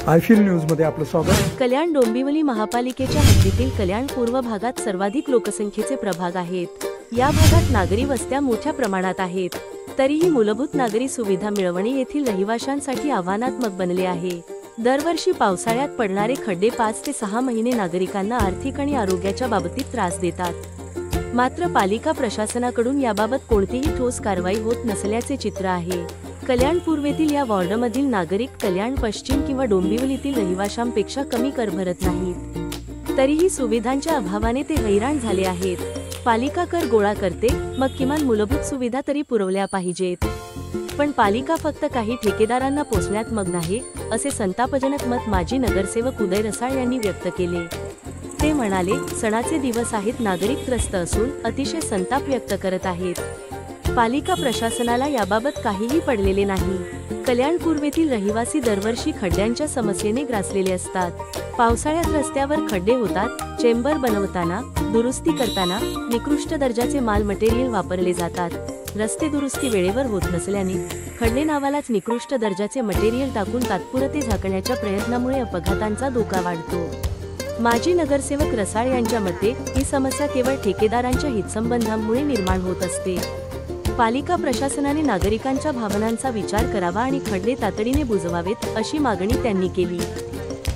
Eiffel news मध्ये आपलं स्वागत। कल्याण डोंबिवली महापालिकेच्या हद्दीतील कल्याण पूर्व भागात सर्वाधिक लोकसंख्येचे प्रभाग आहेत। या भागात नागरी वस्त्या मोठ्या प्रमाणात आहेत, तरीही मूलभूत नागरी सुविधा मिळवणे येथील रहिवाशांसाठी आव्हानात्मक बनले आहे। दरवर्षी पावसाळ्यात पडणारे खड्डे 5 ते 6 महिने नागरिकांना आर्थिक आणि आरोग्याच्या बाबतीत त्रास देतात। मात्र पालिका प्रशासनाकडून याबाबत कोणतीही ठोस कारवाई होत नसल्याचे चित्र आहे। कल्याण पूर्वेतील या वॉर्डमधील नागरिक कल्याण पश्चिम किंवा डोंबिवलीतील रहिवाशांपेक्षा कमी कर भरत नाहीत, तरीही सुविधांच्या अभावाने ते हैराण झाले आहेत। पालिका कर गोळा करते, मग किमान मूलभूत सुविधा तरी पुरवल्या पाहिजेत, पण पालिका फक्त काही ठेकेदारांना पोचण्यात मग्न आहे, असे संतापजनक मत माजी नगरसेवक उदय रसाळ यांनी व्यक्त केले। ते म्हणाले, सणाचे दिवस आहेत, नागरिक त्रस्त असून अतिशय संताप व्यक्त करत आहेत। पालिका प्रशासनाला याबाबत काहीही पडलेले नाही। कल्याण पूर्वेतील रहिवासी दरवर्षी खड्ड्यांच्या समस्येने ग्रासलेले असतात। पावसाळ्यात रस्त्यावर खड्डे होतात, चेंबर बनवताना, दुरुस्ती करताना निकृष्ट दर्जाचे माल मटेरियल वापरले जातात। रस्ते दुरुस्ती वेळेवर होत नसल्याने खड्डे नावालाच निकृष्ट दर्जाचे मटेरियल टाकून तात्पुरते झाकण्याच्या प्रयत्नामुळे अपघातांचा धोका वाढतो। माजी नगरसेवक रसाळ यांच्या मते ही समस्या केवळ ठेकेदारांच्या हितसंबंधांमुळे निर्माण होत असते। पालिका प्रशासनाने नागरिकांच्या भावनांचा विचार करावा आणि खड्डे तातडीने बुजवावेत, अशी मागणी त्यांनी केली।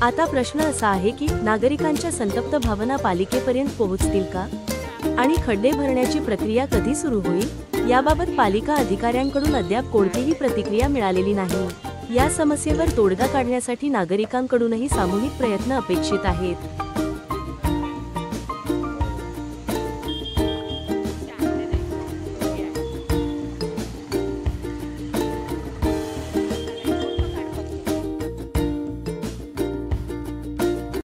आता प्रश्न असा आहे की नागरिकांच्या संतप्त भावना पालिकेपर्यंत पोहोचतील का, आणि खड्डे भरण्याची प्रक्रिया कधी सुरू होईल, याबाबत पालिका अधिकाऱ्यांकडून अद्याप कोणतीही प्रतिक्रिया मिळालेली नाही। या समस्येवर तोडगा काढण्यासाठी नागरिकांकडूनही सामूहिक प्रयत्न अपेक्षित आहेत।